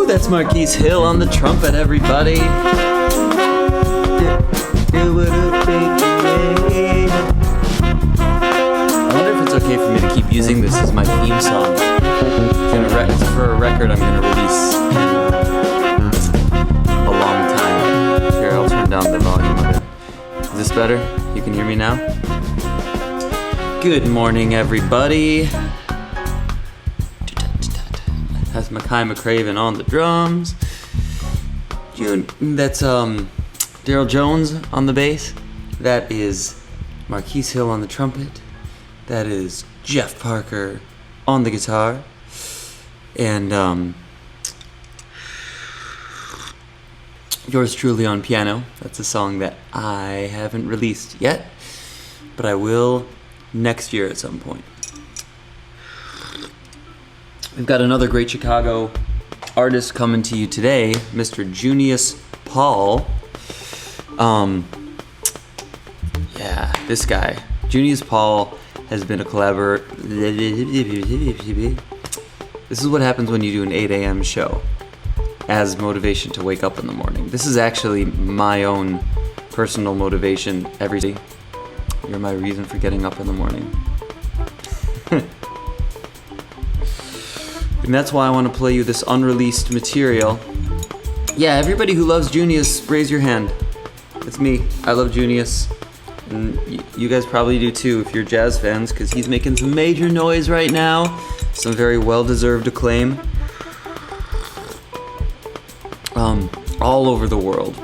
That's Marquise Hill on the trumpet, everybody. I wonder if it's okay for me to keep using this as my theme song. It's for a record I'm going to release in a long time. Here, I'll turn down the volume of it. Is this better? You can hear me now? Good morning, everybody. That's Mackay McCraven on the drums. That's Daryl Jones on the bass. That is Marquise Hill on the trumpet. That is Jeff Parker on the guitar. And yours truly on piano. That's a song that I haven't released yet, but I will next year at some point. We've got another great Chicago artist coming to you today, Mr. Junius Paul. This guy, Junius Paul, has been a collaborator. This is what happens when you do an 8 a.m. show as motivation to wake up in the morning. This is actually my own personal motivation every day. You're my reason for getting up in the morning. And that's why I want to play you this unreleased material. Yeah, everybody who loves Junius, raise your hand. It's me. I love Junius. And you guys probably do too if you're jazz fans, because he's making some major noise right now. Some very well-deserved acclaim. All over the world.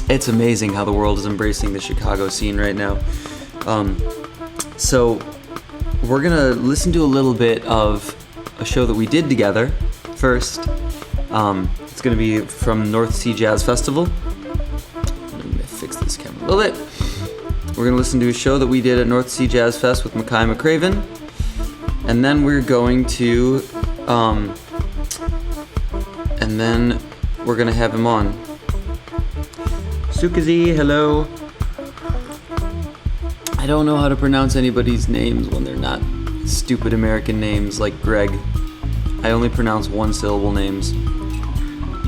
It's amazing how the world is embracing the Chicago scene right now. So we're going to listen to a little bit of a show that we did together first. It's going to be from North Sea Jazz Festival. Let me fix this camera a little bit. We're going to listen to a show that we did at North Sea Jazz Fest with Mackay McCraven. And then we're going to have him on. Sukazi, hello. I don't know how to pronounce anybody's names when they're not stupid American names like Greg. I only pronounce one-syllable names.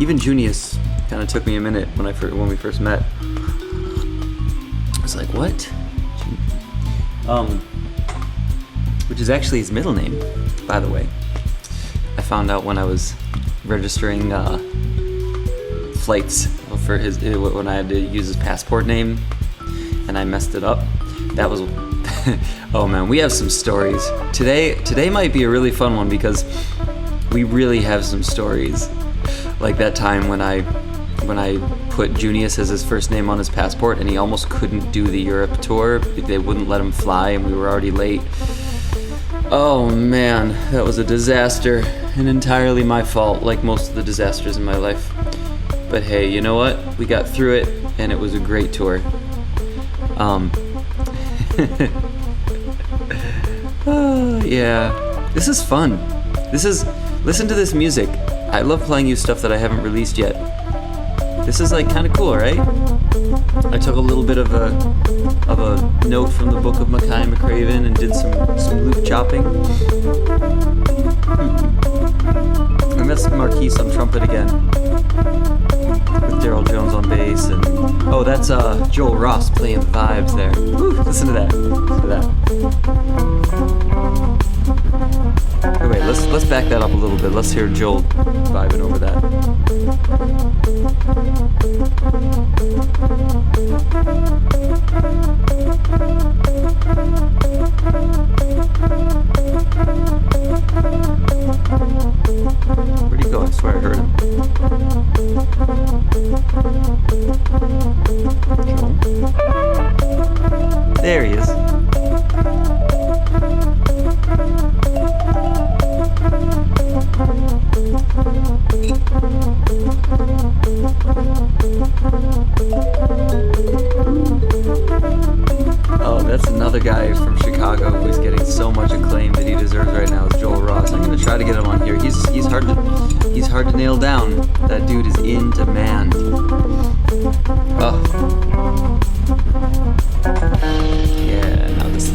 Even Junius kind of took me a minute when we first met. I was like, what? Which is actually his middle name, by the way. I found out when I was registering flights for when I had to use his passport name, and I messed it up. That was oh man, we have some stories. Today might be a really fun one because we really have some stories. Like that time when I put Junius as his first name on his passport and he almost couldn't do the Europe tour. They wouldn't let him fly and we were already late. Oh man, that was a disaster and entirely my fault, like most of the disasters in my life. But hey, you know what? We got through it and it was a great tour. Yeah, this is fun. Listen to this music. I love playing you stuff that I haven't released yet. This is like kind of cool, right? I took a little bit of a note from the book of Mackay McCraven and did some loop chopping. And that's Marquise on trumpet again, with Daryl Jones on bass, and oh, that's Joel Ross playing the vibes there. Woo, listen to that. Oh, wait, let's back that up a little bit. Let's hear Joel vibing over that. Where'd he go? I swear I heard him. Oh, that's another guy from Chicago who's getting so much acclaim that he deserves right now. Is Joel Ross. I'm gonna try to get him on here. He's hard to nail down. That dude is in demand. Oh. Yeah, now this.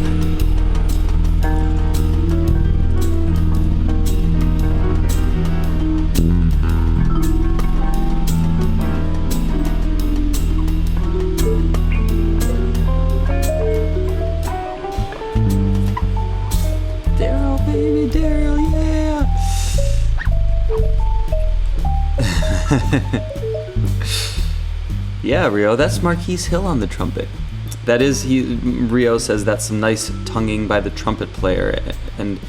Yeah, Rio, that's Marquise Hill on the trumpet. That is, Rio says that's some nice tonguing by the trumpet player, and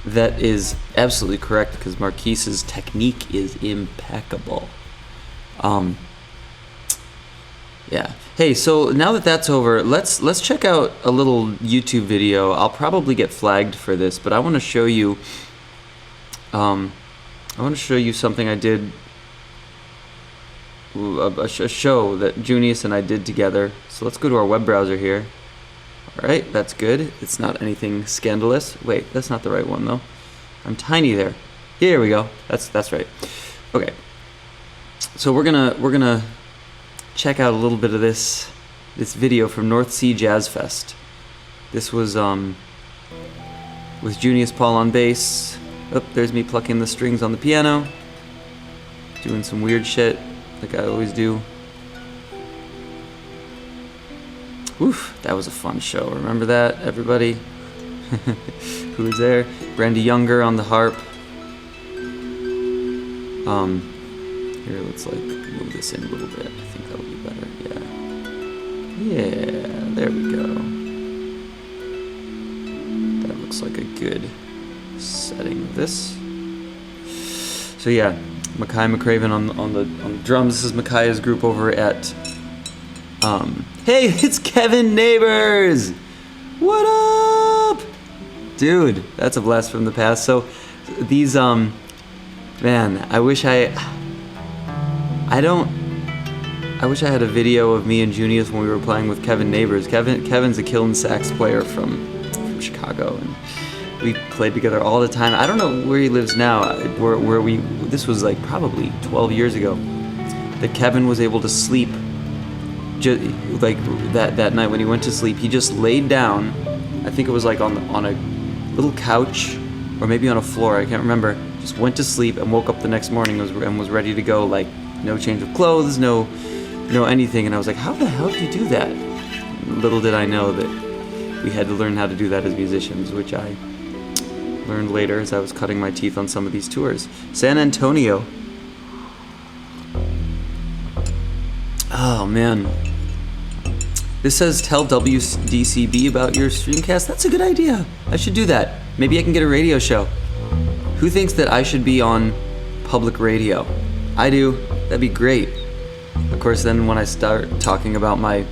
that is absolutely correct because Marquise's technique is impeccable. Yeah. Hey, so now that that's over, let's check out a little YouTube video. I'll probably get flagged for this, but I want to show you. I want to show you something I did. A show that Junius and I did together. So let's go to our web browser here. Alright, that's good. It's not anything scandalous. Wait, that's not the right one though. I'm tiny there. Here we go. That's right. Okay. So we're gonna check out a little bit of this video from North Sea Jazz Fest. This was with Junius Paul on bass. Oh, there's me plucking the strings on the piano. Doing some weird shit. Like I always do. Oof, that was a fun show. Remember that, everybody? Who was there? Brandy Younger on the harp. Here, let's like move this in a little bit. I think that'll be better. Yeah. Yeah, there we go. That looks like a good setting of this. So yeah. Makai McCraven on the drums. This is Makai's group over at hey, it's Kevin Neighbors! What up? Dude, that's a blast from the past. So these man, I wish I wish I had a video of me and Junius when we were playing with Kevin Neighbors. Kevin's a Kiln sax player from Chicago, and we played together all the time. I don't know where he lives now. This was like probably 12 years ago. That Kevin was able to sleep. Like that night when he went to sleep, he just laid down. I think it was like on a little couch, or maybe on a floor. I can't remember. Just went to sleep and woke up the next morning and was ready to go. Like no change of clothes, no anything. And I was like, how the hell did you do that? Little did I know that we had to learn how to do that as musicians, which I learned later as I was cutting my teeth on some of these tours. San Antonio. Oh man. This says tell WDCB about your streamcast. That's a good idea. I should do that. Maybe I can get a radio show. Who thinks that I should be on public radio? I do. That'd be great. Of course, then when I start talking about my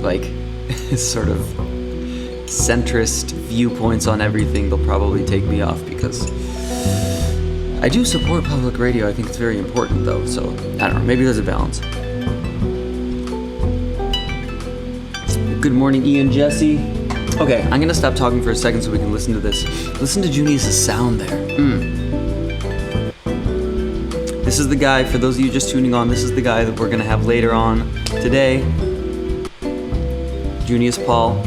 like sort of centrist viewpoints on everything, they'll probably take me off because I do support public radio. I think it's very important though, so I don't know, maybe there's a balance. Good morning, Ian Jesse. Okay, I'm gonna stop talking for a second so we can listen to this. Listen to Junius's sound there. This is the guy, for those of you just tuning on, this is the guy that we're gonna have later on today. Junius Paul.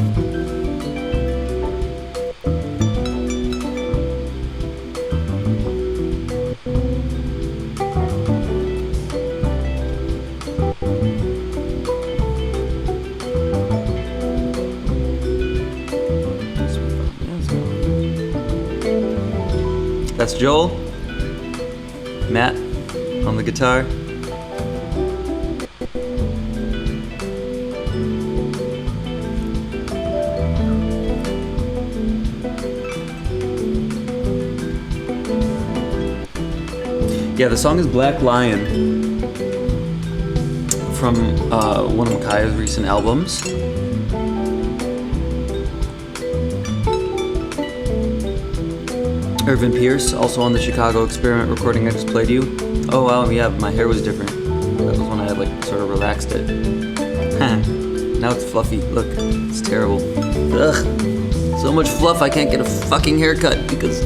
That's Joel. Matt on the guitar. Yeah, the song is Black Lion from one of Makai's recent albums. Irvin Pierce, also on the Chicago Experiment recording I just played you. Oh wow, yeah, my hair was different. That was when I had like sort of relaxed it. Now it's fluffy. Look, it's terrible. Ugh. So much fluff I can't get a fucking haircut because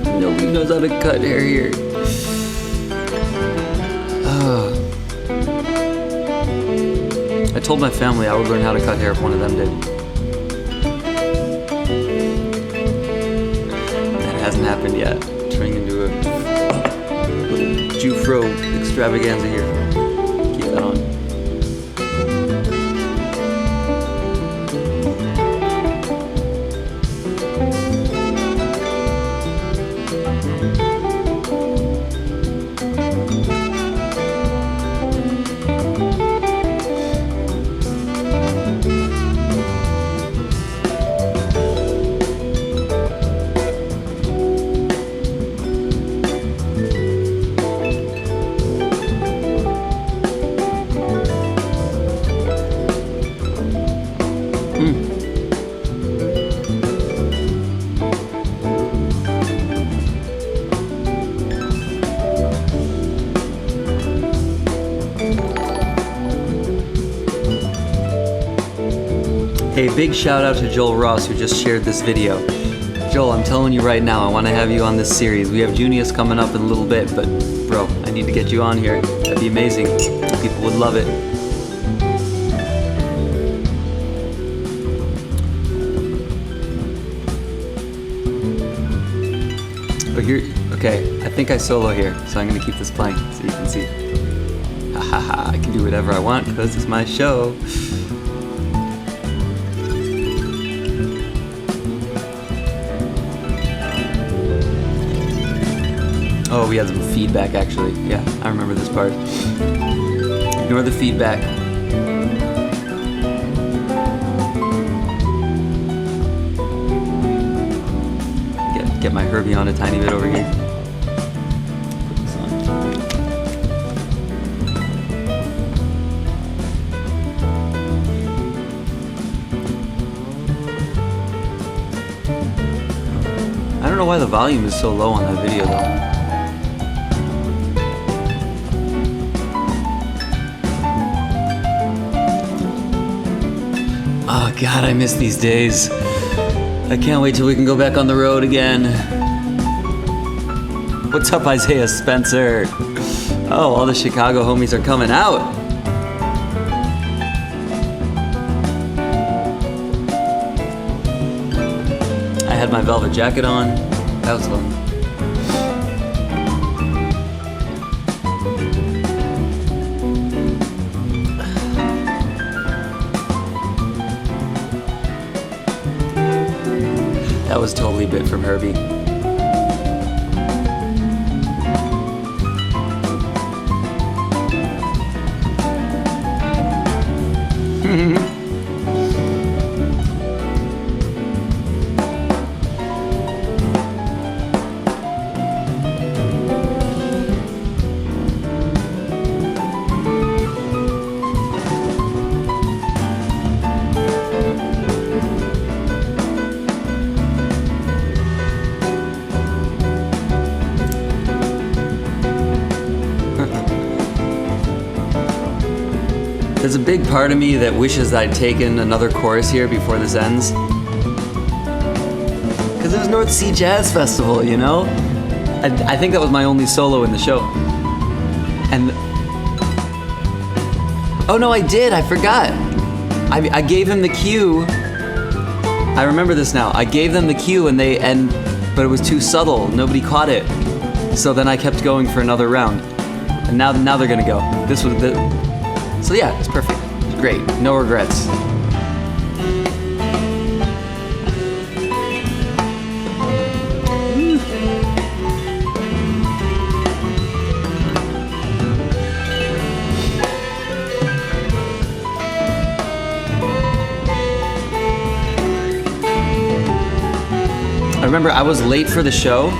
nobody knows how to cut hair here. I told my family I would learn how to cut hair if one of them did. That hasn't happened yet. Turning into a little Jufro extravaganza here. Keep that on. Hey, big shout out to Joel Ross who just shared this video. Joel, I'm telling you right now, I want to have you on this series. We have Junius coming up in a little bit, but bro, I need to get you on here. That'd be amazing. People would love it. Oh, here, okay, I think I solo here, so I'm gonna keep this playing so you can see. Ha ha ha, I can do whatever I want because it's my show. Oh, we had some feedback actually. Yeah, I remember this part. Ignore the feedback. Get my Herbie on a tiny bit over here. Put this on. I don't know why the volume is so low on that video though. Oh God, I miss these days. I can't wait till we can go back on the road again. What's up, Isaiah Spencer? Oh, all the Chicago homies are coming out. I had my velvet jacket on. That was fun. That was totally bit from Herbie. There's a big part of me that wishes I'd taken another chorus here before this ends. Because it was North Sea Jazz Festival, you know? I think that was my only solo in the show. And... oh no, I did, I forgot. I gave him the cue. I remember this now. I gave them the cue but it was too subtle. Nobody caught it. So then I kept going for another round. And now they're gonna go. This was the... so yeah, it's perfect. It's great. No regrets. I remember I was late for the show.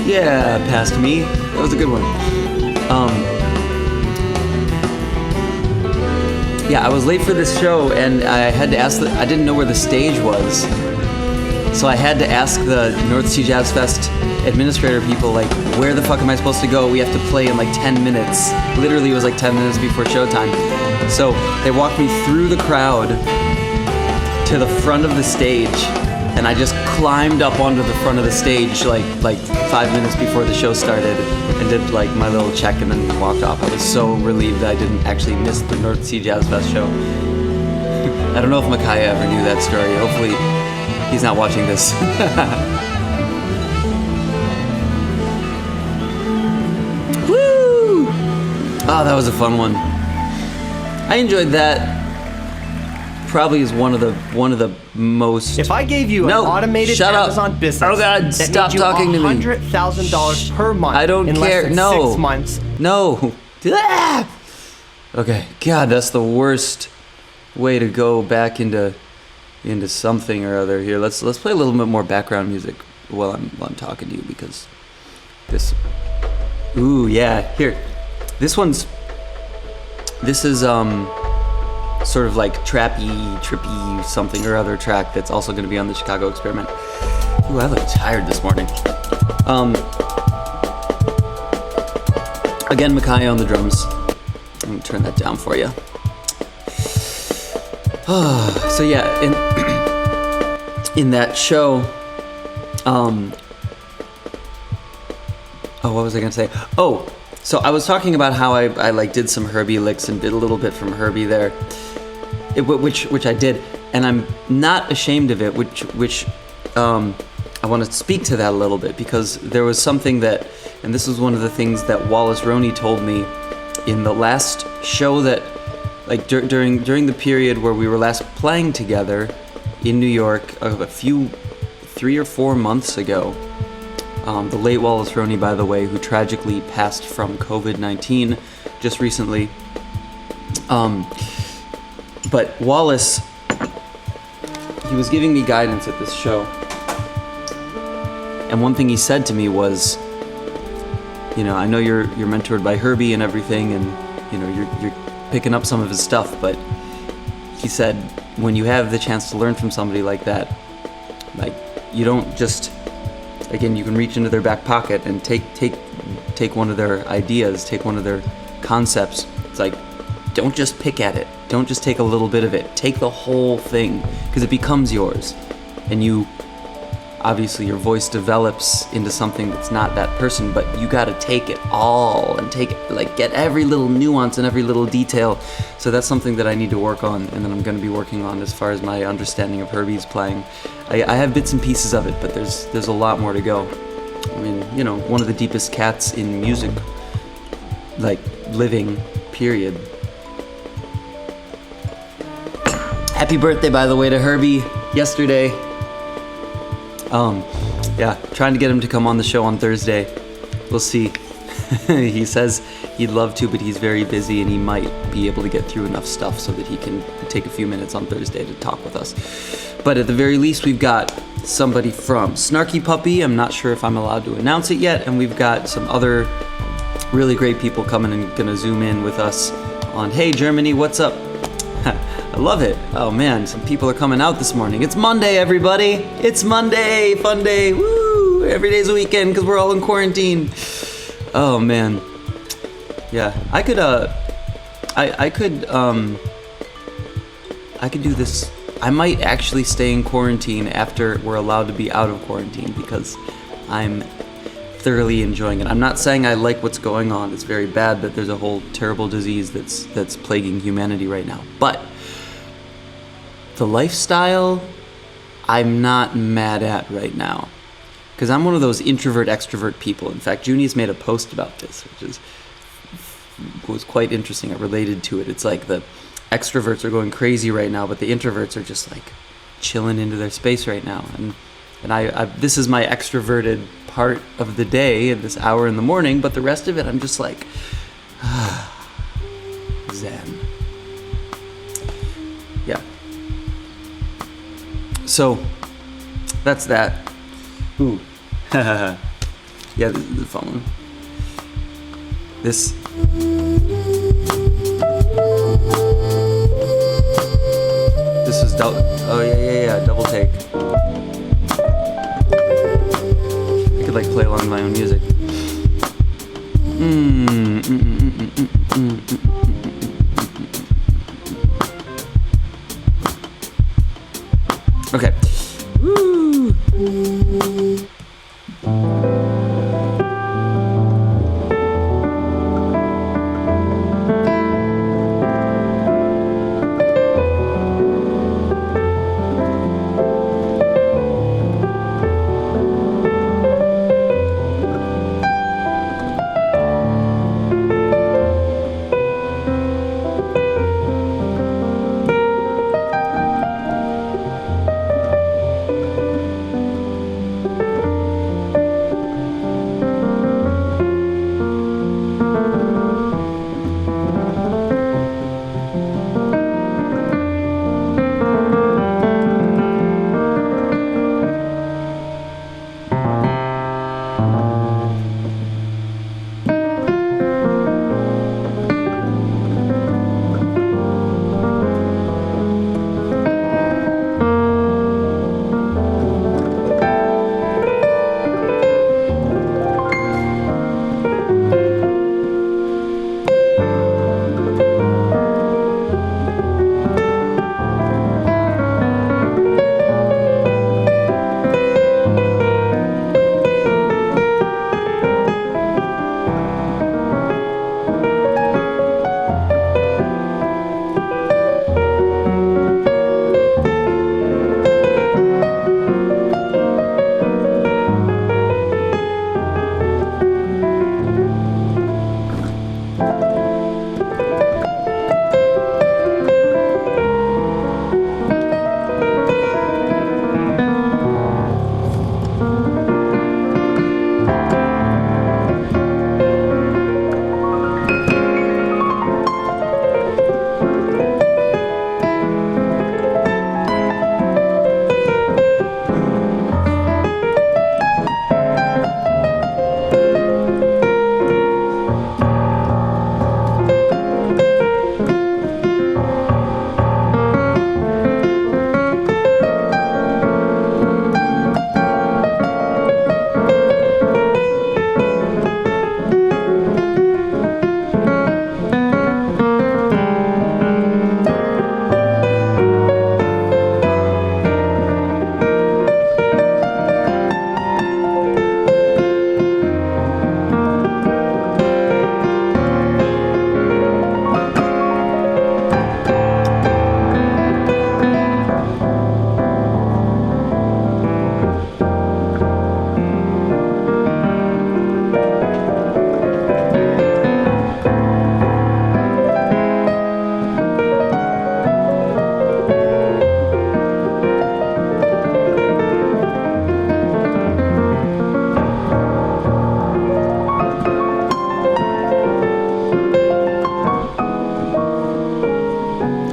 Yeah, past me. That was a good one. Yeah, I was late for this show and I had to ask I didn't know where the stage was. So I had to ask the North Sea Jazz Fest administrator people, like, where the fuck am I supposed to go? We have to play in like 10 minutes. Literally, it was like 10 minutes before showtime. So they walked me through the crowd to the front of the stage, and I just climbed up onto the front of the stage like 5 minutes before the show started and did like my little check and then walked off. I was so relieved that I didn't actually miss the North Sea Jazz Fest show. I don't know if Micaiah ever knew that story. Hopefully he's not watching this. Woo! Oh, that was a fun one. I enjoyed that. Probably is one of the most. If I gave you an automated Amazon business, oh God, stop talking to me. $100,000 per month. I don't in care. Less than 6 months. No. Okay. God, that's the worst way to go back into something or other here. Let's play a little bit more background music while I'm talking to you, because this. Ooh yeah. Here, this is sort of like trippy something or other track that's also going to be on the Chicago Experiment. Ooh, I look tired this morning. Again, Micaiah on the drums. Let me turn that down for you. So yeah, in that show, what was I gonna say? Oh, so I was talking about how I like did some Herbie licks and did a little bit from Herbie there, which I did, and I'm not ashamed of it. Which I want to speak to that a little bit, because there was something that, and this was one of the things that Wallace Roney told me in the last show that, like during the period where we were last playing together in New York, a few 3 or 4 months ago. The late Wallace Roney, by the way, who tragically passed from COVID-19 just recently. But Wallace, he was giving me guidance at this show. And one thing he said to me was, you know, I know you're mentored by Herbie and everything, and you know you're picking up some of his stuff, but he said, when you have the chance to learn from somebody like that, like, you don't just, again, you can reach into their back pocket and take one of their ideas, take one of their concepts. It's like, don't just pick at it. Don't just take a little bit of it. Take the whole thing, because it becomes yours. And you, obviously your voice develops into something that's not that person, but you gotta take it all and take it, like, get every little nuance and every little detail. So that's something that I need to work on, and that I'm gonna be working on as far as my understanding of Herbie's playing. I have bits and pieces of it, but there's a lot more to go. I mean, you know, one of the deepest cats in music, like, living, period. Happy birthday, by the way, to Herbie yesterday. Yeah, trying to get him to come on the show on Thursday. We'll see. He says he'd love to, but he's very busy, and he might be able to get through enough stuff so that he can take a few minutes on Thursday to talk with us. But at the very least, we've got somebody from Snarky Puppy. I'm not sure if I'm allowed to announce it yet. And we've got some other really great people coming and gonna zoom in with us on Hey Germany, what's up? I love it. Oh man, some people are coming out this morning. It's Monday, everybody. It's Monday, fun day. Woo! Every day's a weekend because we're all in quarantine. Oh man. Yeah, I could do this. I might actually stay in quarantine after we're allowed to be out of quarantine, because I'm thoroughly enjoying it. I'm not saying I like what's going on. It's very bad that there's a whole terrible disease that's plaguing humanity right now. But the lifestyle, I'm not mad at right now, because I'm one of those introvert-extrovert people. In fact, Junius made a post about this, which was quite interesting. I related to it. It's like the extroverts are going crazy right now, but the introverts are just like chilling into their space right now. And I this is my extroverted part of the day, at this hour in the morning, but the rest of it, I'm just like, zen. Yeah. So, that's that. Ooh. Yeah, this is the phone. This. This is double. Oh, yeah, double take. could like play along with my own music. Okay. Woo.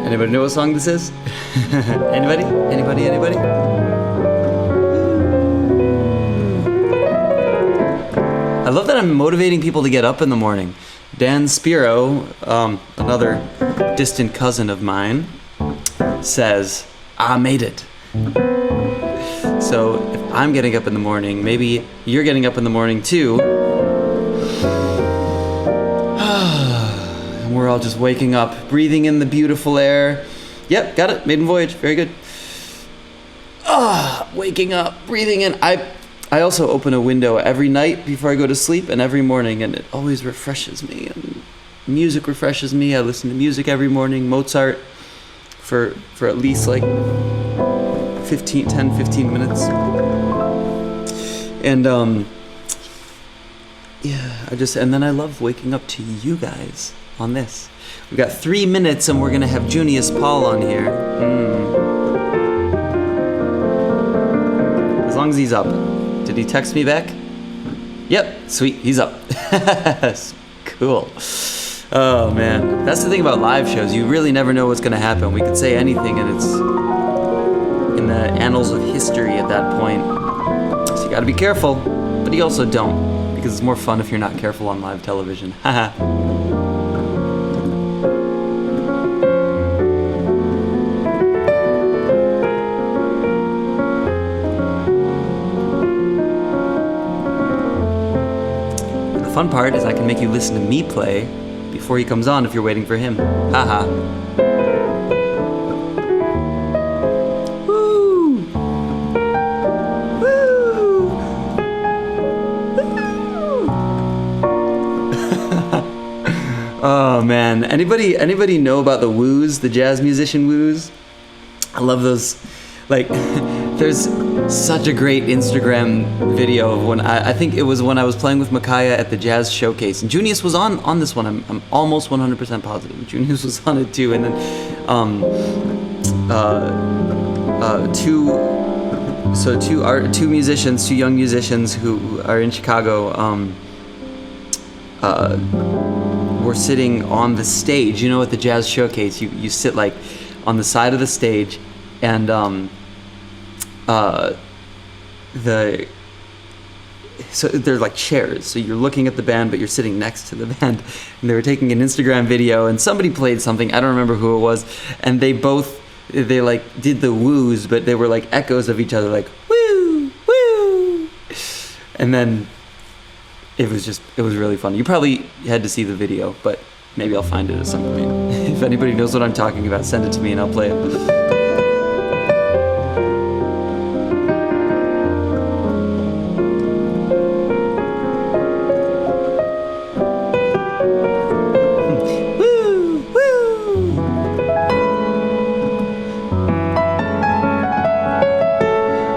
Anybody know what song this is? Anybody? Anybody? Anybody? I love that I'm motivating people to get up in the morning. Dan Spiro, another distant cousin of mine, says, I made it. So if I'm getting up in the morning, maybe you're getting up in the morning too. And we're all just waking up, breathing in the beautiful air. Yep, got it. Maiden voyage. Very good. Waking up, breathing in. I also open a window every night before I go to sleep and every morning, and it always refreshes me. And music refreshes me. I listen to music every morning. Mozart for at least like 10, 15 minutes. And and then I love waking up to you guys on this. We've got 3 minutes and we're gonna have Junius Paul on here. As long as he's up. Did he text me back? Yep, sweet, he's up. Cool. Oh man, that's the thing about live shows. You really never know what's gonna happen. We could say anything and it's in the annals of history at that point. So you gotta be careful, but you also don't, because it's more fun if you're not careful on live television. Haha. The fun part is I can make you listen to me play before he comes on if you're waiting for him. Haha. Woo! Woo! Oh man, anybody know about the woos, the jazz musician woos? I love those. Like, there's such a great Instagram video of when I think it was when I was playing with Micaiah at the jazz showcase, and Junius was on this one. I'm almost 100% positive. Junius was on it too, and then two musicians, two young musicians who are in Chicago, were sitting on the stage. You know, at the jazz showcase, you sit like on the side of the stage, and so they're like chairs, so you're looking at the band but you're sitting next to the band, and they were taking an Instagram video and somebody played something, I don't remember who it was, and they like did the woos, but they were like echoes of each other, like woo woo, and then it was really fun. You probably had to see the video, but maybe I'll find it at some point. If anybody knows what I'm talking about, send it to me and I'll play it.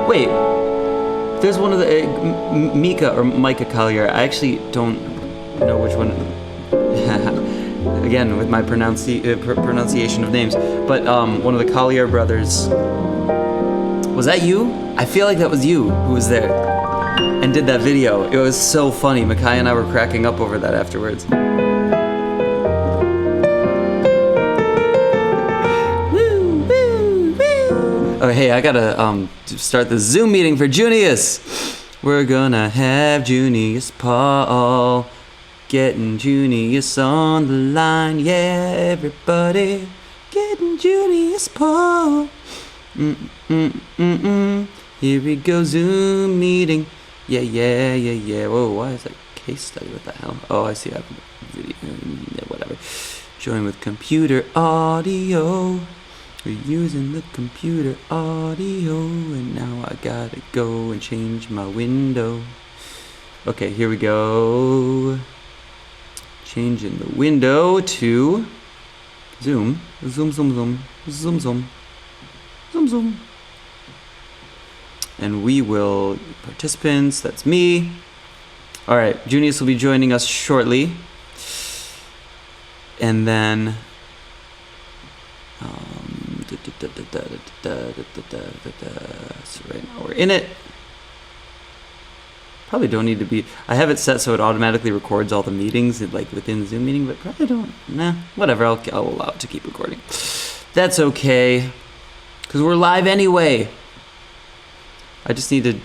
Wait, there's one of the Micah Collier. I actually don't know which one. Again, with my pronunciation of names, but one of the Collier brothers. Was that you? I feel like that was you who was there and did that video. It was so funny. Micaiah and I were cracking up over that afterwards. Oh, hey, I gotta start the Zoom meeting for Junius. We're gonna have Junius Paul, getting Junius on the line. Yeah, everybody, getting Junius Paul. Here we go, Zoom meeting. Yeah. Whoa, why is that case study? What the hell? Oh, I see. I have a video. Yeah, whatever. Join with computer audio. We're using the computer audio, and now I gotta go and change my window. Okay, here we go. Changing the window to Zoom. Zoom. And we will, participants, that's me. All right, Junius will be joining us shortly. And then, so right now we're in it. Probably don't need to be, I have it set so it automatically records all the meetings like within Zoom meeting, but probably don't, whatever, I'll allow it to keep recording. That's okay, because we're live anyway. I just need to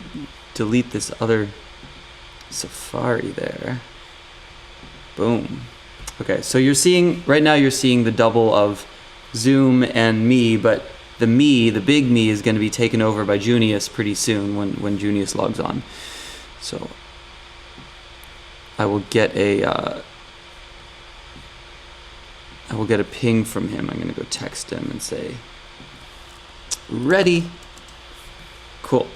delete this other Safari there. Boom. Okay, so right now you're seeing the double of Zoom and me, but the big me is going to be taken over by Junius pretty soon when Junius logs on. So I will get a ping from him. I'm going to go text him and say, ready. Cool.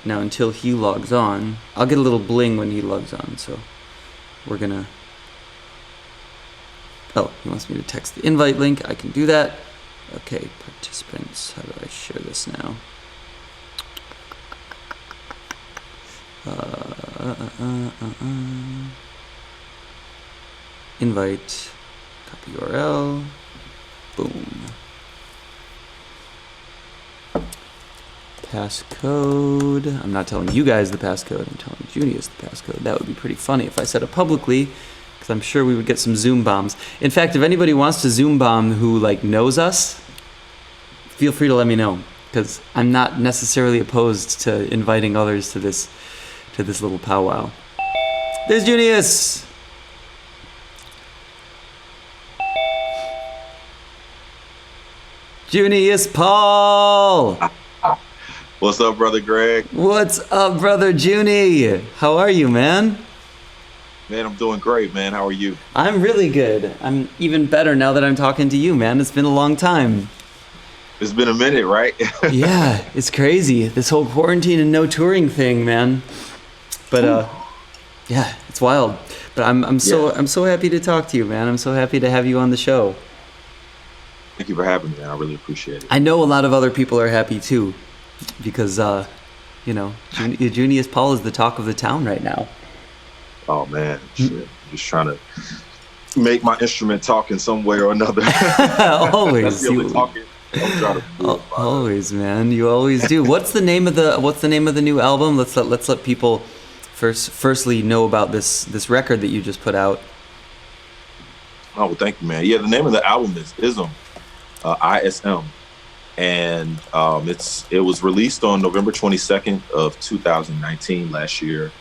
Now until he logs on, I'll get a little bling when he logs on. So we're going to, oh, he wants me to text the invite link. I can do that. Okay, participants, how do I share this now? Invite, copy URL, boom. Passcode, I'm not telling you guys the passcode, I'm telling Junius the passcode. That would be pretty funny if I said it publicly, because I'm sure we would get some Zoom bombs. In fact, if anybody wants to Zoom bomb who knows us, feel free to let me know, because I'm not necessarily opposed to inviting others to this little powwow. There's Junius. Junius Paul. What's up, brother Greg? What's up, brother Junie? How are you, man? Man, I'm doing great, man. How are you? I'm really good. I'm even better now that I'm talking to you, man. It's been a long time. It's been a minute, right? Yeah, it's crazy. This whole quarantine and no touring thing, man. But yeah, it's wild. But I'm so happy to talk to you, man. I'm so happy to have you on the show. Thank you for having me, man. I really appreciate it. I know a lot of other people are happy too, because Junius Paul is the talk of the town right now. Oh man, shit. Just trying to make my instrument talk in some way or another. Always. That's the only talking I'm trying to do. Always, man. You always do. What's the name of the new album? Let's let people firstly know about this record that you just put out. Oh, well, thank you, man. Yeah, the name of the album is ISM, ISM, and it was released on November 22nd of 2019 last year,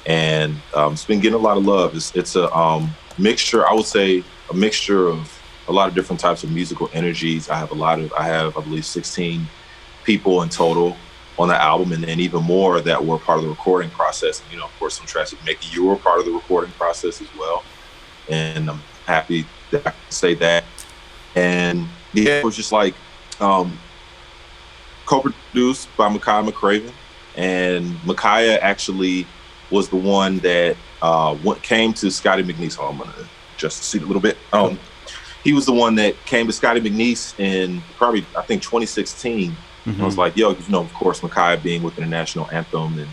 and it's been getting a lot of love. It's a mixture. I would say a mixture of a lot of different types of musical energies. I have I believe 16 people in total on the album, and then even more that were part of the recording process. And, of course, some tracks with Mickey, you were part of the recording process as well. And I'm happy that I can say that. And yeah, it was just like co-produced by Micaiah McCraven. And Micaiah actually was the one that came to Scotty McNeese. I'm going to adjust the seat a little bit. He was the one that came to Scotty McNeese in probably, I think, 2016. Mm-hmm. I was like, of course, Micaiah being with the National Anthem and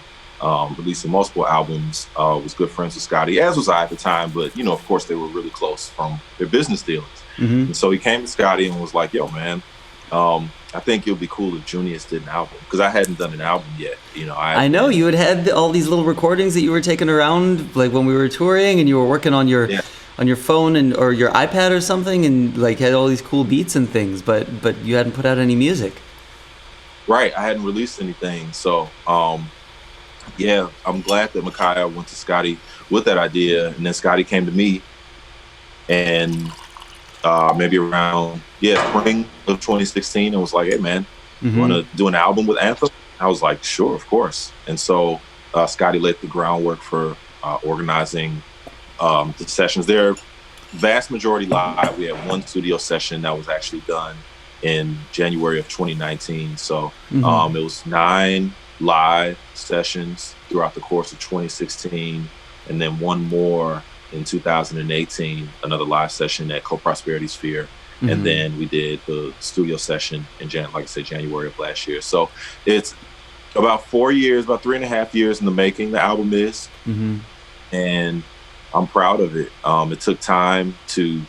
releasing multiple albums, was good friends with Scotty, as was I at the time. But, of course, they were really close from their business dealings. Mm-hmm. And so he came to Scotty and was like, yo, man, I think it would be cool if Junius did an album, because I hadn't done an album yet. I know you had all these little recordings that you were taking around, like when we were touring, and you were working on your phone or your iPad or something, and like had all these cool beats and things, but you hadn't put out any music. Right, I hadn't released anything. So, I'm glad that Micaiah went to Scotty with that idea, and then Scotty came to me, and maybe around spring of 2016, and was like, "Hey, man, you want to do an album with Anthem?" I was like, "Sure, of course." And so Scotty laid the groundwork for organizing the sessions. They're vast majority live. We had one studio session that was actually done in January of 2019. So it was 9 live sessions throughout the course of 2016, and then one more in 2018, another live session at Co-Prosperity Sphere. And then we did the studio session in January of last year. So it's about 4 years, about 3.5 years in the making, the album is. And I'm proud of it. It took time to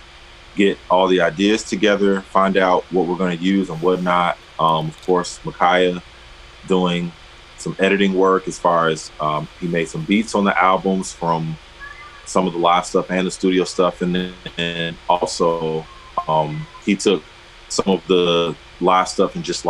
get all the ideas together, find out what we're going to use and what not. Of course, Micaiah doing some editing work as far as he made some beats on the albums from some of the live stuff and the studio stuff. And also he took some of the live stuff and just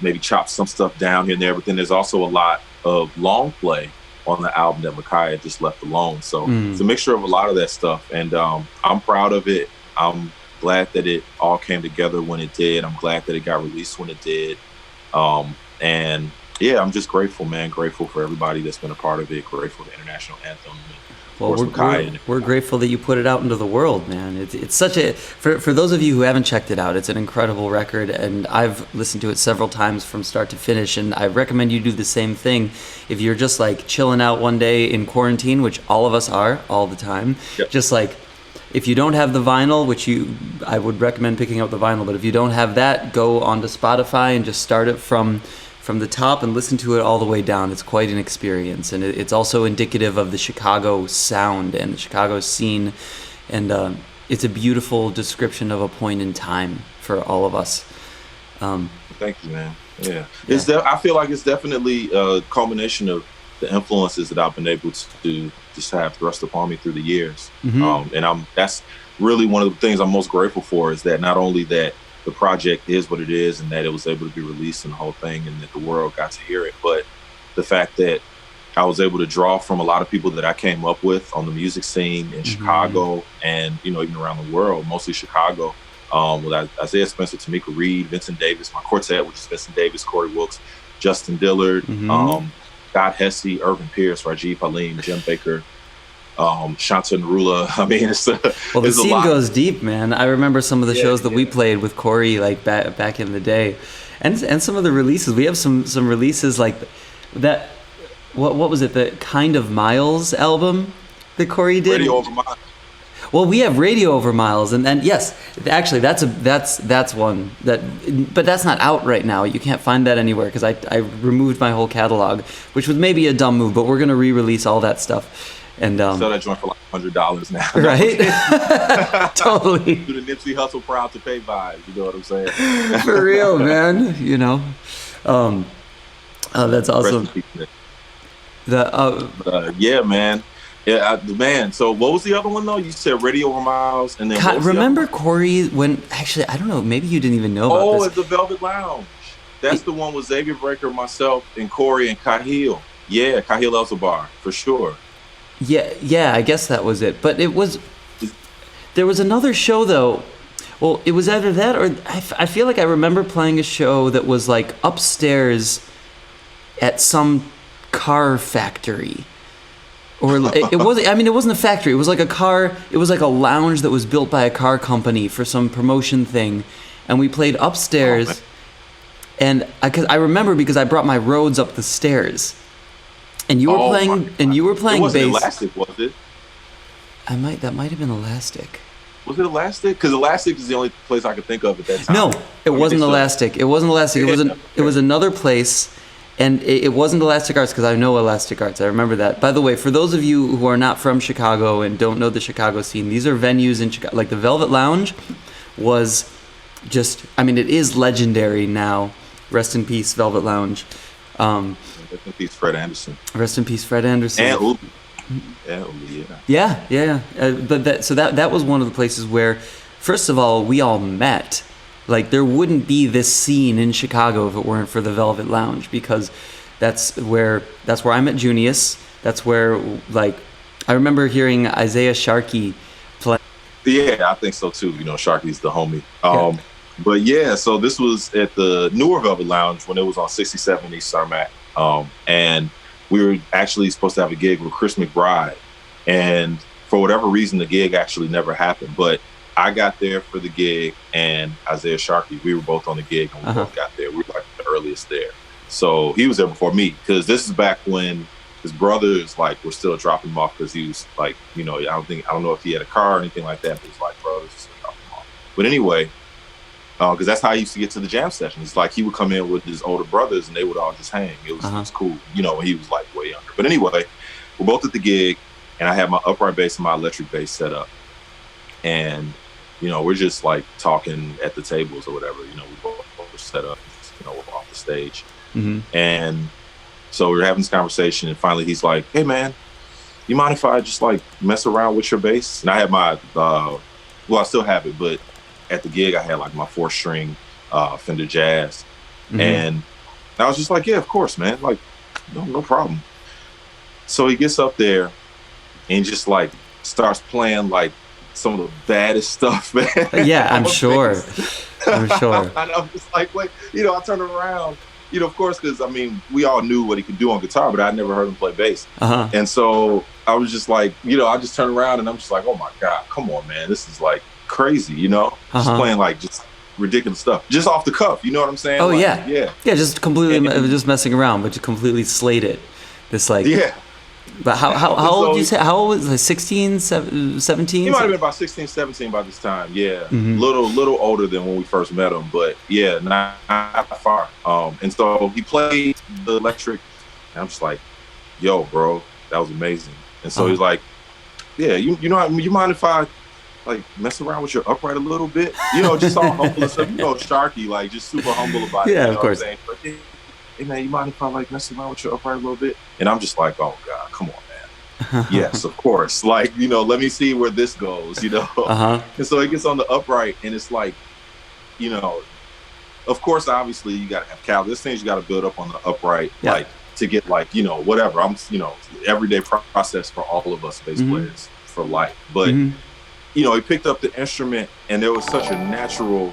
maybe chopped some stuff down here and there. But then there's also a lot of long play on the album that Micaiah just left alone. So it's a mixture of a lot of that stuff. And I'm proud of it. I'm glad that it all came together when it did. I'm glad that it got released when it did. And yeah, I'm just grateful, man. Grateful for everybody that's been a part of it. Grateful to International Anthem. Well, we're grateful that you put it out into the world, man. It's such a, for those of you who haven't checked it out, it's an incredible record, and I've listened to it several times from start to finish, and I recommend you do the same thing. If you're just chilling out one day in quarantine, which all of us are all the time, just if you don't have the vinyl, I would recommend picking up the vinyl, but if you don't have that, go onto Spotify and just start it from the top and listen to it all the way down. It's quite an experience, and it's also indicative of the Chicago sound and the Chicago scene, and it's a beautiful description of a point in time for all of us. Thank you, man. Yeah. I feel like it's definitely a culmination of the influences that I've been able to just have thrust upon me through the years. And that's really one of the things I'm most grateful for, is that not only that the project is what it is and that it was able to be released and the whole thing and that the world got to hear it, but the fact that I was able to draw from a lot of people that I came up with on the music scene in Chicago and, even around the world, mostly Chicago, with Isaiah Spencer, Tamika Reed, Vincent Davis, my quartet, which is Vincent Davis, Corey Wilkes, Justin Dillard, Scott Hesse, Irvin Pierce, Rajiv Halim, Jim Baker, Shanta Narula. I mean, well, the scene goes deep, man. I remember some of the shows that we played with Corey, like back in the day, and some of the releases. We have some releases like that. What was it? The Kind of Miles album that Corey did. Radio Over Miles. Well, we have Radio Over Miles, and then yes, actually that's one that, but that's not out right now. You can't find that anywhere because I removed my whole catalog, which was maybe a dumb move, but we're gonna re-release all that stuff. And sell that joint for like $100 now, right? Totally. Do the Nipsey Hussle proud to pay vibe. You know what I'm saying? For real, man. You know, that's awesome. Yeah, man. Yeah, man. So what was the other one though? You said Radio Over Miles, and then remember Corey when? Actually, I don't know. Maybe you didn't even know about this. Oh, it's the Velvet Lounge. That's the one with Xavier Breaker, myself, and Corey and Kahil. Yeah, Kahil Elzabar for sure. Yeah, I guess that was it. But there was another show though. Well, it was either that or I feel like I remember playing a show that was like upstairs at some car factory. Or it wasn't. I mean, it wasn't a factory. It was like a car. It was like a lounge that was built by a car company for some promotion thing, and we played upstairs. Oh, and I remember because I brought my Rhodes up the stairs, and you were playing. And you were playing bass. It wasn't Elastic, was it? That might have been Elastic. Was it Elastic? Because Elastic is the only place I could think of at that time. No, it wasn't Elastic. It wasn't Elastic. It was another place. And it wasn't Elastic Arts because I know Elastic Arts. I remember that. By the way, for those of you who are not from Chicago and don't know the Chicago scene, these are venues in Chicago. Like the Velvet Lounge was just, I mean, it is legendary now. Rest in peace, Velvet Lounge. Rest in peace, Fred Anderson. Rest in peace, Fred Anderson. And Ubi. Yeah. But that was one of the places where, first of all, we all met. Like, there wouldn't be this scene in Chicago if it weren't for the Velvet Lounge, because that's where I met Junius. That's where, like, I remember hearing Isaiah Sharkey play. Yeah, I think so too. You know, Sharkey's the homie. But yeah, so this was at the newer Velvet Lounge when it was on 67 East Sarmac. And we were actually supposed to have a gig with Chris McBride. And for whatever reason, the gig actually never happened. But I got there for the gig, and Isaiah Sharkey, we were both on the gig, and we both got there. We were like the earliest there. So he was there before me, because this is back when his brothers like were still dropping him off, because he was like, you know, I don't know if he had a car or anything like that, but his like brothers still dropping him off. But anyway, because that's how I used to get to the jam sessions. Like he would come in with his older brothers, and they would all just hang. It was cool, you know, when he was like way younger. But anyway, we're both at the gig, and I had my upright bass and my electric bass set up, and you know, we're just like talking at the tables or whatever. You know, we both were set up, you know, we're off the stage. And so we were having this conversation, and finally he's like, "Hey man, you mind if I just like mess around with your bass?" And I had my, well, I still have it, but at the gig I had like my 4-string Fender Jazz. And I was just like, "Yeah, of course, man. Like, no problem." So he gets up there and just like starts playing like some of the baddest stuff, man. Yeah, I'm sure. And I'm just like, wait, you know, I turned around, you know, of course, because I mean, we all knew what he could do on guitar, but I never heard him play bass. And so I was just like, you know, I just turned around and I'm just like, oh my God, come on, man, this is like crazy, you know, just playing like just ridiculous stuff, just off the cuff, you know what I'm saying? Oh, like, yeah, just completely, just messing around, but you completely slayed it. This like, But how old did you say? How old was he? 16, 17? He might have been about 16, 17 by this time. Yeah, little older than when we first met him, but yeah, not far. And so he played the electric, and I'm just like, "Yo, bro, that was amazing." And so he's like, "Yeah, you know, you mind if I like mess around with your upright a little bit? You know, just all humble and stuff. You know, Sharky, like just super humble about it. Yeah, you know of course. What I'm saying? Hey man, you mind if I like mess around with your upright a little bit?" And I'm just like, "Oh God, come on, man." Yes, of course. Like, you know, let me see where this goes, you know? And so it gets on the upright, and it's like, you know, of course, obviously you got to have caliber. This thing you got to build up on the upright, like to get like, you know, whatever. I'm, you know, everyday process for all of us bass players for life. But, you know, he picked up the instrument, and there was such a natural,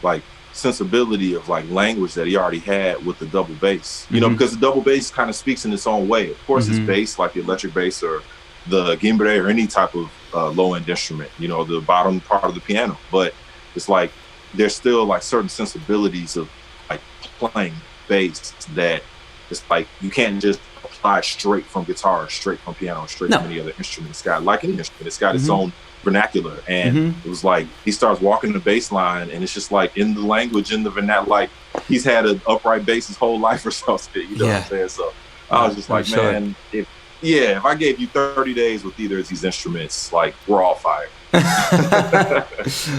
like, sensibility of like language that he already had with the double bass, you know, because the double bass kind of speaks in its own way. Of course, it's bass, like the electric bass or the gimbal or any type of low end instrument, the bottom part of the piano. But it's like there's still like certain sensibilities of like playing bass that it's like you can't just apply straight from guitar, straight from piano, straight from any other instrument. It's got like any instrument, it's got its own vernacular. And it was like he starts walking the bass line, and it's just like in the language, in the vernacular, like he's had an upright bass his whole life or something. You know what I'm saying? So I was just like, man, if I gave you 30 days with either of these instruments, like we're all fired.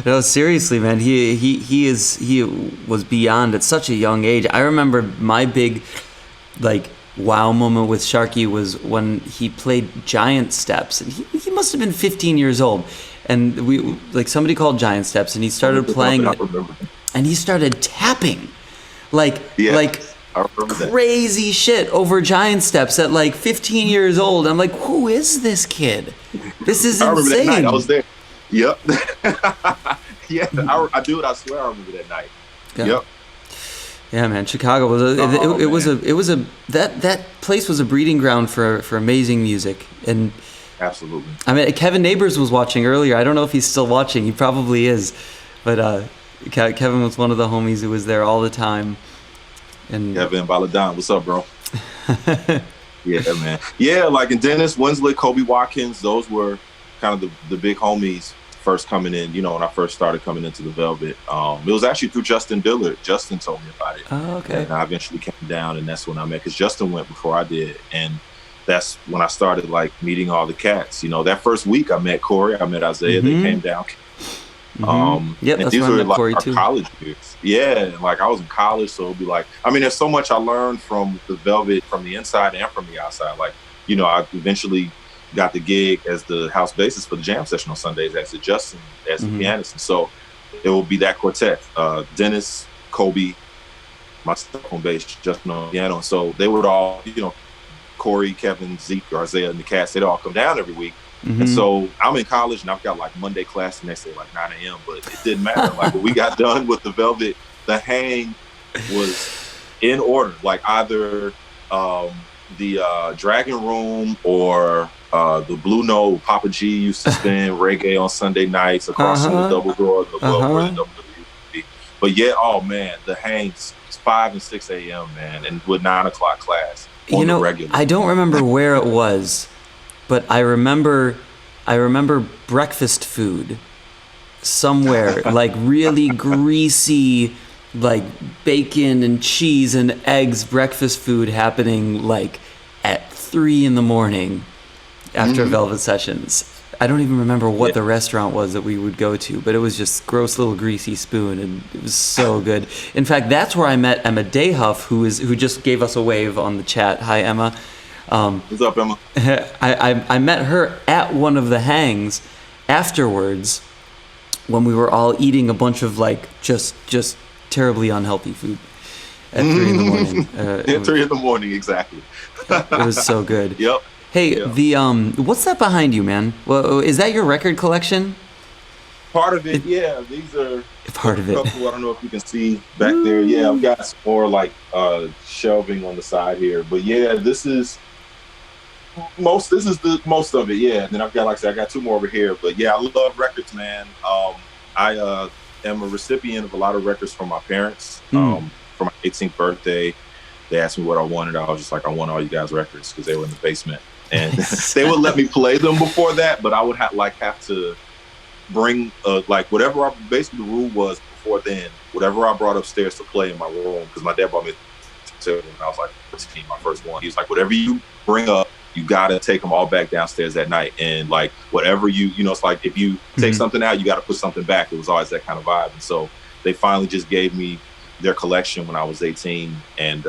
No, seriously, man. He was beyond at such a young age. I remember my big like wow moment with Sharky was when he played Giant Steps, and he must have been 15 years old, and we like somebody called Giant Steps, and he started playing it, and he started tapping like crazy shit over Giant Steps at like 15 years old. I'm like, who is this kid? This is insane. I remember that night. I was there. Yep. Yeah, I do it. I swear I remember that night. Yeah. Yep. Yeah, man. Chicago was that place was a breeding ground for amazing music. And absolutely. I mean, Kevin Neighbors was watching earlier. I don't know if he's still watching. He probably is. But Kevin was one of the homies who was there all the time. And Kevin Baladon, what's up, bro? Yeah, man. Yeah, like in Dennis, Winslet, Kobe Watkins, those were kind of the big homies first coming in, when I first started coming into the Velvet. It was actually through Justin Dillard. Justin told me about it. Oh, okay. And I eventually came down, and that's when I met, because Justin went before I did. And that's when I started like meeting all the cats. That first week I met Corey, I met Isaiah, they came down. Yeah, and that's these when I were met like Corey our too. college years. Yeah, like I was in college, so it'd be like, I mean, there's so much I learned from the Velvet, from the inside and from the outside. Like, I eventually got the gig as the house bassist for the jam session on Sundays, as Justin as the pianist. And so it will be that quartet, Dennis, Kobe, myself on bass, Justin on piano. And so they would all, Corey, Kevin, Zeke, or Isaiah, and the cast, they'd all come down every week. And so I'm in college, and I've got like Monday class the next day, like 9 a.m., but it didn't matter. Like when we got done with the Velvet, the hang was in order. Like either the Dragon Room or the Blue Note. Papa G used to spin reggae on Sunday nights across from the Double Door, the WWE. But yeah, oh man, the hangs 5 and 6 a.m. man, and with 9 o'clock class on the regular. I don't remember where it was, but I remember breakfast food somewhere, like really greasy, like bacon and cheese and eggs breakfast food happening like at 3 a.m. after Velvet Sessions. I don't even remember what the restaurant was that we would go to, but it was just gross little greasy spoon, and it was so good. In fact, that's where I met Emma Dayhuff, who just gave us a wave on the chat. Hi, Emma. What's up, Emma? I met her at one of the hangs afterwards when we were all eating a bunch of like just terribly unhealthy food at 3 in the morning. At 3 in the morning, exactly. It was so good. Yep. Hey, the what's that behind you, man? Well, is that your record collection? Part of it, yeah. These are part of it. Couple, I don't know if you can see back there. Yeah, I've got some more like shelving on the side here, but yeah, this is the most of it. Yeah, and then I've got, like I said, I got 2 more over here. But yeah, I love records, man. I am a recipient of a lot of records from my parents. For my 18th birthday, they asked me what I wanted. I was just like, I want all you guys' records, because they were in the basement. And they would let me play them before that, but I would have to bring like whatever basically the rule was before then, whatever I brought upstairs to play in my room, because my dad brought me to when I was like 14, my first one. He was like, whatever you bring up, you gotta take them all back downstairs that night, and like whatever it's like if you take something out, you gotta put something back. It was always that kind of vibe. And so they finally just gave me their collection when I was 18, and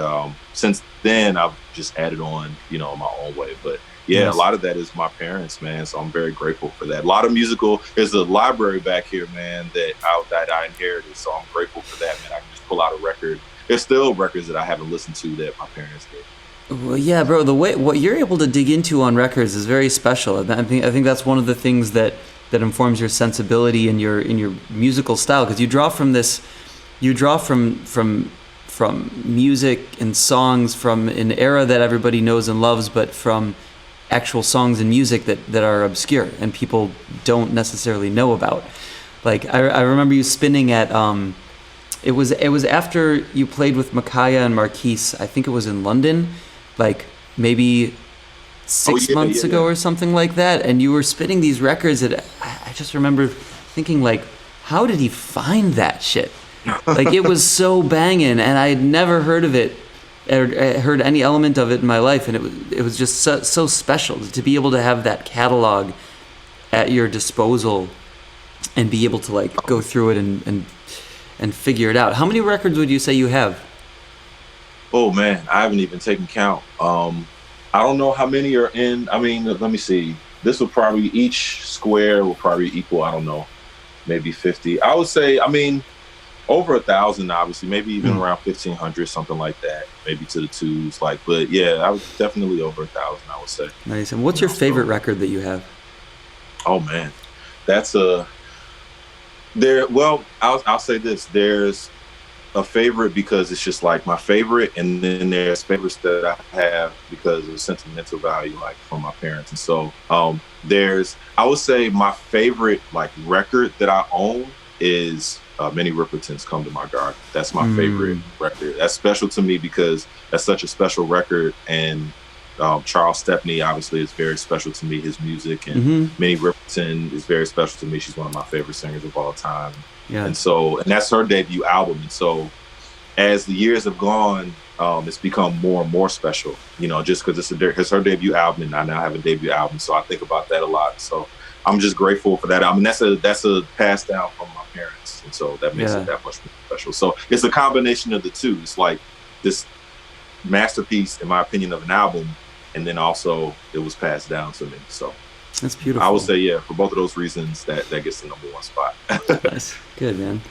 since then I've just added on my own way. But yeah, a lot of that is my parents, man, so I'm very grateful for that. A lot of there's a library back here, man, that I inherited, so I'm grateful for that, man. I can just pull out a record. There's still records that I haven't listened to that my parents did. Well, yeah, bro, what you're able to dig into on records is very special. I think that's one of the things that informs your sensibility and your musical style, because you draw from music and songs from an era that everybody knows and loves, but from actual songs and music that are obscure and people don't necessarily know about. Like I remember you spinning at it was after you played with Micaiah and Marquise. I think it was in London, like maybe 6 months ago or something like that. And you were spinning these records that I just remember thinking, like, how did he find that shit? Like, it was so banging, and I had never heard of it or heard any element of it in my life, and it was just so special to be able to have that catalog at your disposal and be able to like go through it and figure it out. How many records would you say you have? Oh man, I haven't even taken count. I don't know how many are in. I mean, let me see. This will probably, each square will probably equal, I don't know, maybe 50. I would say, I mean, over 1,000, obviously, maybe even around 1,500, something like that, maybe to the twos. Like, but yeah, I was definitely over 1,000, I would say. Nice. And what's your favorite record that you have? Oh man, that's well, I'll say this. There's a favorite because it's just like my favorite, and then there's favorites that I have because of sentimental value, like from my parents. And so I would say my favorite like record that I own is Minnie Riperton's Come to My Garden. That's my favorite record. That's special to me because that's such a special record. And Charles Stepney obviously is very special to me, his music, and Minnie Riperton is very special to me. She's one of my favorite singers of all time. Yeah. And that's her debut album. And so as the years have gone, it's become more and more special, you know, just because it's her debut album, and I now have a debut album. So I think about that a lot. So I'm just grateful for that album. That's a pass down from my parents. And so that makes it that much more special. So it's a combination of the two. It's like this masterpiece, in my opinion, of an album. And then also it was passed down to me. So that's beautiful. I would say, yeah, for both of those reasons, that gets the number one spot. Nice. Good, man.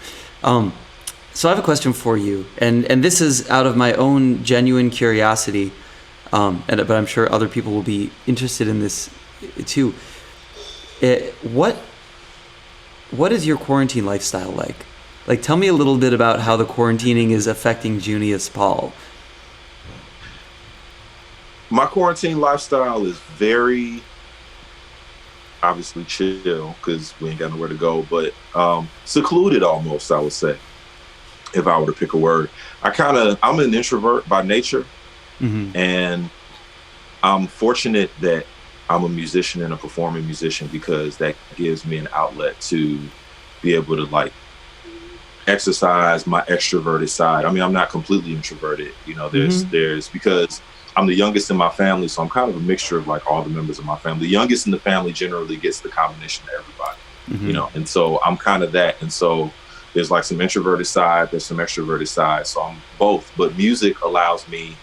So I have a question for you, and this is out of my own genuine curiosity, but I'm sure other people will be interested in this too. What is your quarantine lifestyle like? Like, tell me a little bit about how the quarantining is affecting Junius Paul. My quarantine lifestyle is very obviously chill because we ain't got nowhere to go, but secluded almost, I would say, if I were to pick a word. I'm an introvert by nature, and I'm fortunate that I'm a musician and a performing musician because that gives me an outlet to be able to like exercise my extroverted side. I mean, I'm not completely introverted, you know, there's because I'm the youngest in my family, so I'm kind of a mixture of like all the members of my family. The youngest in the family generally gets the combination of everybody, you know, and so I'm kind of that. And so there's like some introverted side, there's some extroverted side. So I'm both, but music allows me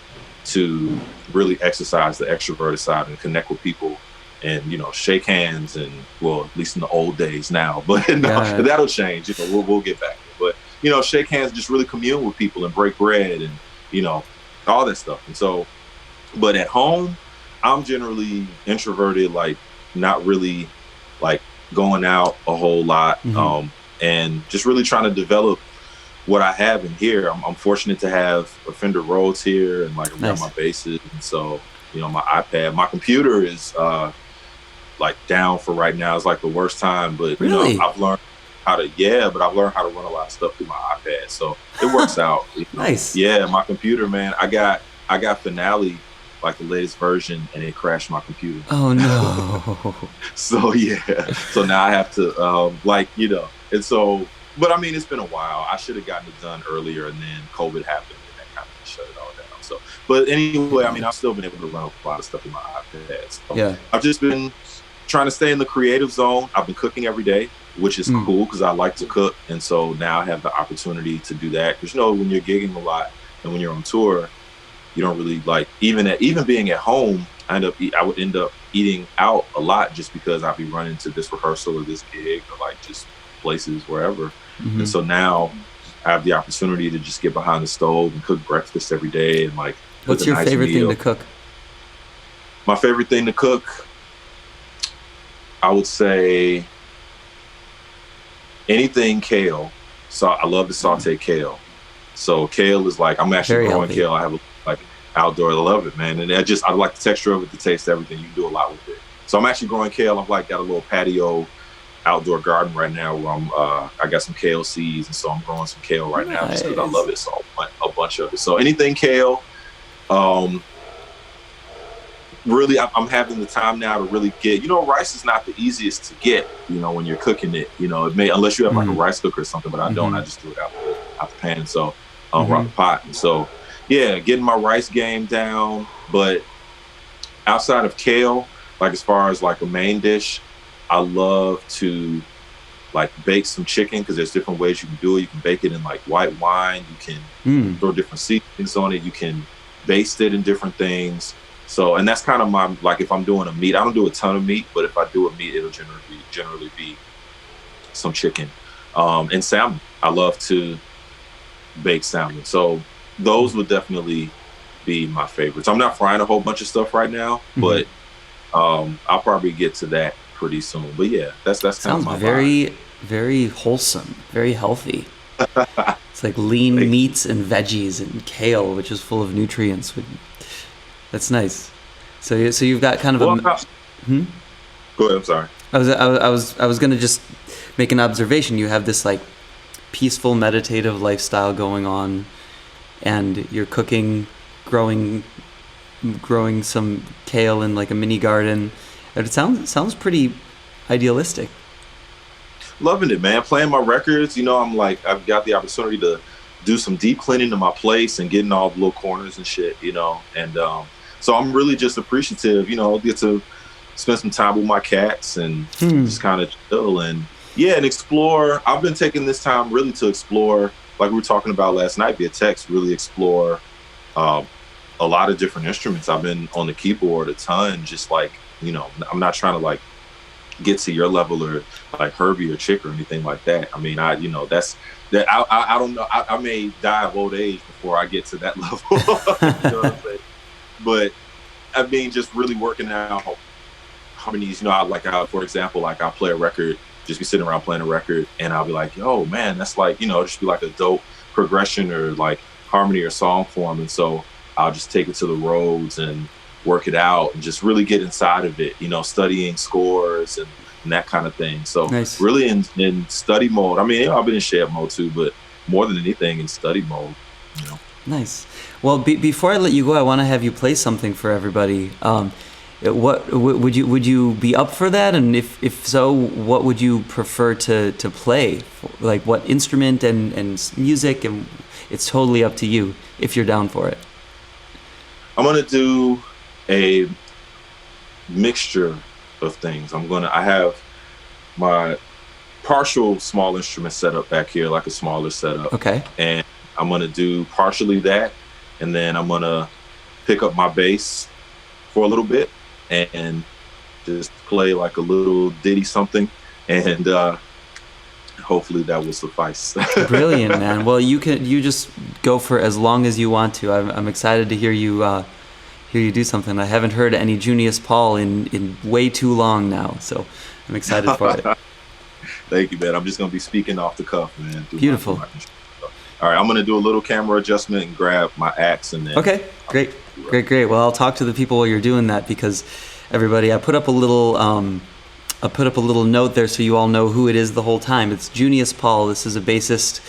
to really exercise the extroverted side and connect with people and, you know, shake hands and, well, at least in the old days now, but that'll change, you know, we'll get back there. But, you know, shake hands and just really commune with people and break bread and, you know, all that stuff. And so, but at home, I'm generally introverted, like not really like going out a whole lot, and just really trying to develop what I have in here. I'm fortunate to have a Fender Rhodes here, and like I've got my basses, and so, you know, my iPad, my computer is like down for right now. It's like the worst time, but really? You know, I've learned how to run a lot of stuff through my iPad, so it works out. You know? Nice. Yeah, my computer, man. I got Finale, like the latest version, and it crashed my computer. Oh no. So yeah. So now I have to like, you know, and so, but I mean, it's been a while. I should have gotten it done earlier, and then COVID happened and that kind of shut it all down. So, but anyway, I mean, I've still been able to run a lot of stuff in my iPad. So yeah. I've just been trying to stay in the creative zone. I've been cooking every day, which is cool because I like to cook. And so now I have the opportunity to do that. Because, you know, when you're gigging a lot and when you're on tour, you don't really like, even being at home, I would end up eating out a lot just because I'd be running to this rehearsal or this gig or like just places wherever. And so now I have the opportunity to just get behind the stove and cook breakfast every day and like. What's your favorite thing to cook? My favorite thing to cook, I would say anything kale. So I love to saute kale. So kale is like, I'm actually growing kale. I have outdoors. I love it, man. And I like the texture of it, the taste, everything. You can do a lot with it. So I'm actually growing kale. I've got a little patio outdoor garden right now where I got some kale seeds, and so I'm growing some kale right now just because I love it. So I want a bunch of it. So anything kale. Really, I'm having the time now to really get, rice is not the easiest to get, when you're cooking it, unless you have like a rice cooker or something, but I don't, I just do it out the pan. So, rock the pot. And so, yeah, getting my rice game down. But outside of kale, like as far as like a main dish, I love to like bake some chicken because there's different ways you can do it. You can bake it in like white wine. You can throw different seasonings on it. You can baste it in different things. So, and that's kind of my, like if I'm doing a meat, I don't do a ton of meat, but if I do a meat, it'll generally be some chicken. And salmon. I love to bake salmon. So those would definitely be my favorites. I'm not frying a whole bunch of stuff right now, but I'll probably get to that pretty soon. But yeah, that's kind of my very, very wholesome, very healthy. It's like lean meats and veggies and kale, which is full of nutrients. That's nice. So you've got kind of Go ahead. I'm sorry. I was gonna just make an observation. You have this like peaceful, meditative lifestyle going on, and you're cooking, growing some kale in like a mini garden. It sounds pretty idealistic. Loving it, man. Playing my records. I'm like, I've got the opportunity to do some deep cleaning to my place and getting all the little corners and shit. And so I'm really just appreciative. Get to spend some time with my cats and just kind of chill and explore. I've been taking this time really to explore, like we were talking about last night via text, really explore a lot of different instruments. I've been on the keyboard a ton, just like, I'm not trying to like get to your level or like Herbie or Chick or anything like that. I mean, I don't know. I may die of old age before I get to that level. You know what I'm saying? But I mean, just really working out harmonies. For example, like I'll play a record, just be sitting around playing a record, and I'll be like, "Yo, man, that's like, just be like a dope progression or like harmony or song form." And so I'll just take it to the roads and work it out and just really get inside of it. Studying scores and that kind of thing. So nice. Really in study mode. I mean, I've been in shed mode too, but more than anything in study mode. Nice. Well, before I let you go, I want to have you play something for everybody. What would you be up for that? And if so, what would you prefer to play? Like what instrument and music? And it's totally up to you if you're down for it. I'm gonna do a mixture of things. I have my partial small instrument set up back here, like a smaller setup. Okay. And I'm gonna do partially that, and then I'm gonna pick up my bass for a little bit and just play like a little ditty something, and hopefully that will suffice. Brilliant, man. Well, you just go for as long as you want to. I'm excited to hear you do something. I haven't heard any Junius Paul in way too long now, so I'm excited for it. Thank you, man. I'm just gonna be speaking off the cuff, man. Beautiful. All right, I'm gonna do a little camera adjustment and grab my axe, and then. Okay, great. Well, I'll talk to the people while you're doing that, because everybody, I put up a little note there so you all know who it is the whole time. It's Junius Paul. This is a bassist,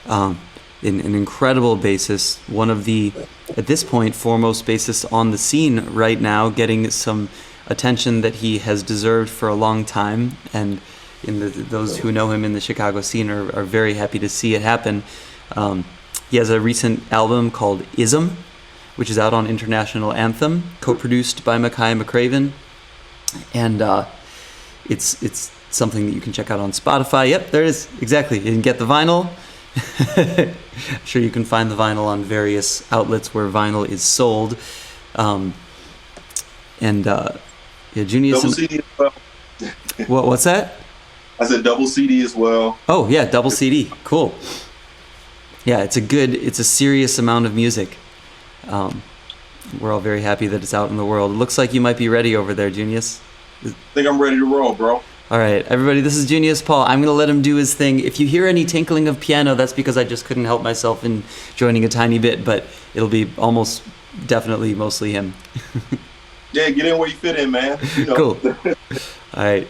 an incredible bassist, one of the, at this point, foremost bassists on the scene right now, getting some attention that he has deserved for a long time. And those who know him in the Chicago scene are very happy to see it happen. He has a recent album called Ism, which is out on International Anthem, co-produced by Micaiah McCraven. And it's something that you can check out on Spotify. Yep, there it is. Exactly. You can get the vinyl. I'm sure you can find the vinyl on various outlets where vinyl is sold. Junius. Double CD as well. What's that? I said double CD as well. Oh yeah, double CD. Cool. Yeah, it's a serious amount of music. We're all very happy that it's out in the world. It looks like you might be ready over there, Junius. I think I'm ready to roll, bro. All right, everybody, this is Junius Paul. I'm going to let him do his thing. If you hear any tinkling of piano, that's because I just couldn't help myself in joining a tiny bit, but it'll be almost definitely mostly him. Yeah, get in where you fit in, man. You know. Cool. All right.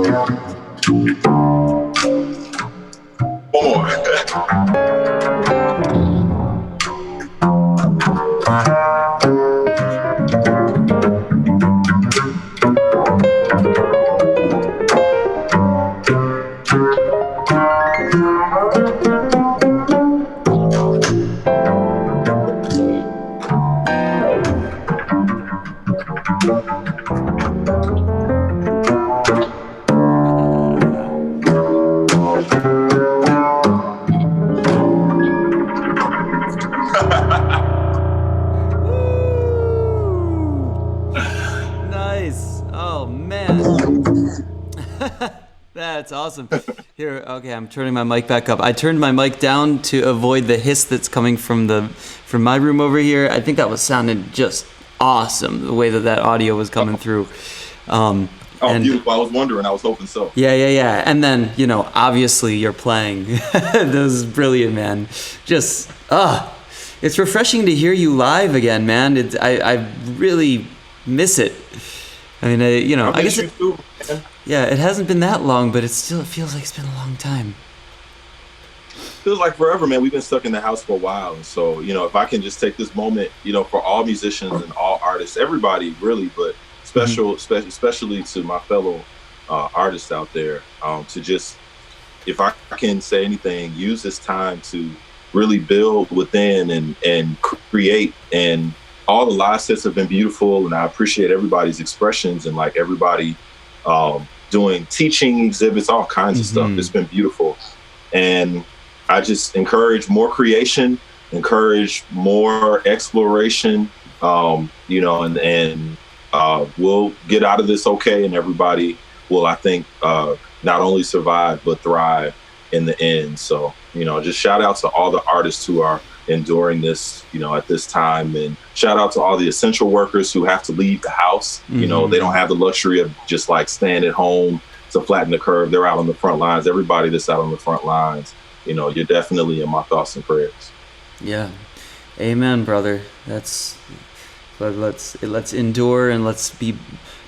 One more. Nice. Oh man. That's awesome. Here, okay, I'm turning my mic back up. I turned my mic down to avoid the hiss that's coming from my room over here. I think that was sounding just awesome, the way that audio was coming through. Beautiful. I was wondering. I was hoping so. Yeah. And then, obviously you're playing. This is brilliant, man. Just, it's refreshing to hear you live again, man. I really miss it. I mean, I guess it, too, yeah, it hasn't been that long, but it feels like it's been a long time. Feels like forever, man. We've been stuck in the house for a while. And so, if I can just take this moment, for all musicians and all artists, everybody really, but especially to my fellow artists out there, to just, if I can say anything, use this time to really build within and create. And all the live sets have been beautiful, and I appreciate everybody's expressions and like everybody doing teaching exhibits, all kinds of stuff. It's been beautiful. And I just encourage more creation, encourage more exploration, and we'll get out of this okay, and everybody will, I think, not only survive, but thrive in the end. So, just shout out to all the artists who are enduring this, at this time, and shout out to all the essential workers who have to leave the house. They don't have the luxury of just like staying at home to flatten the curve. They're out on the front lines. Everybody that's out on the front lines, you're definitely in my thoughts and prayers. Yeah. Amen, brother. But let's endure and let's be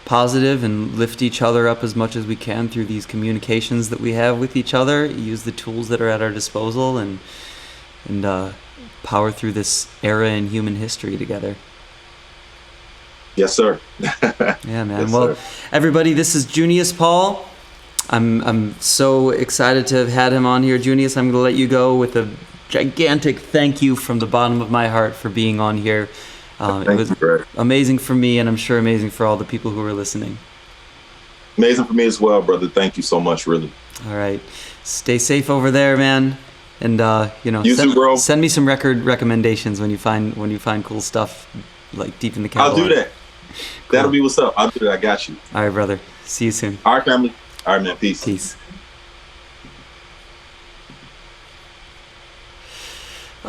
positive and lift each other up as much as we can through these communications that we have with each other. Use the tools that are at our disposal and power through this era in human history together. Yes, sir. Yeah, man. Yes, well, sir. Everybody, this is Junius Paul. I'm so excited to have had him on here. Junius, I'm going to let you go with a gigantic thank you from the bottom of my heart for being on here. It was amazing for me, and I'm sure amazing for all the people who are listening. Amazing for me as well, brother. Thank you so much, really. All right. Stay safe over there, man. And you too, bro. Send me some record recommendations when you find cool stuff like deep in the catalog. I'll do that. Cool. That'll be what's up. I'll do that. I got you. All right, brother. See you soon. All right, family. All right, man. Peace. Peace.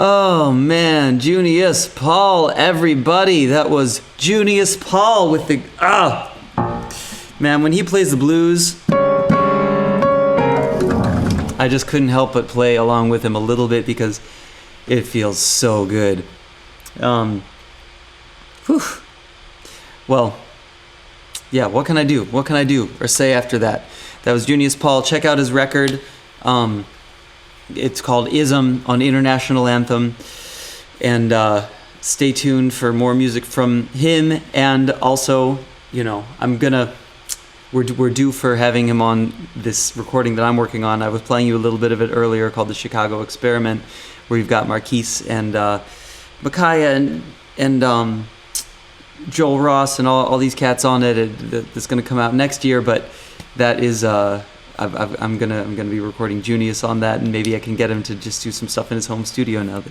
Oh man, Junius Paul, everybody. That was Junius Paul with the man, when he plays the blues, I just couldn't help but play along with him a little bit because it feels so good. Well, yeah, what can I do? What can I do or say after that? That was Junius Paul. Check out his record. It's called Ism on International Anthem. And stay tuned for more music from him. And also, we're due for having him on this recording that I'm working on. I was playing you a little bit of it earlier called The Chicago Experiment, where you've got Marquise and Micaiah and Joel Ross and all these cats on it. That's going to come out next year, but that is I'm gonna be recording Junius on that, and maybe I can get him to just do some stuff in his home studio now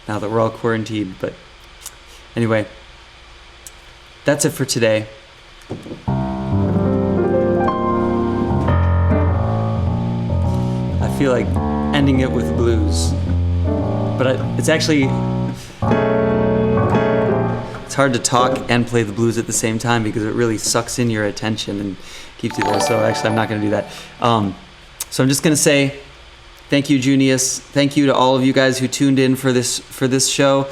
that we're all quarantined. But anyway, that's it for today. I feel like ending it with blues, but it's hard to talk and play the blues at the same time because it really sucks in your attention and keeps you there. So actually, I'm not going to do that. So I'm just going to say thank you, Junius. Thank you to all of you guys who tuned in for this show.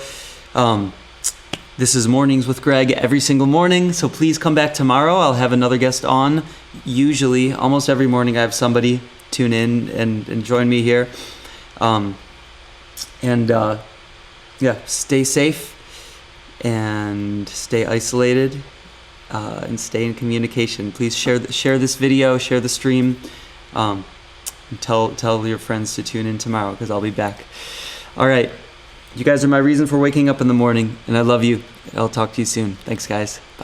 This is Mornings with Greg every single morning, so please come back tomorrow. I'll have another guest on. Usually, almost every morning, I have somebody tune in and join me here. Stay safe and stay isolated and stay in communication. Please share this video, share the stream, and tell your friends to tune in tomorrow because I'll be back. All right. You guys are my reason for waking up in the morning, and I love you. I'll talk to you soon. Thanks, guys. Bye.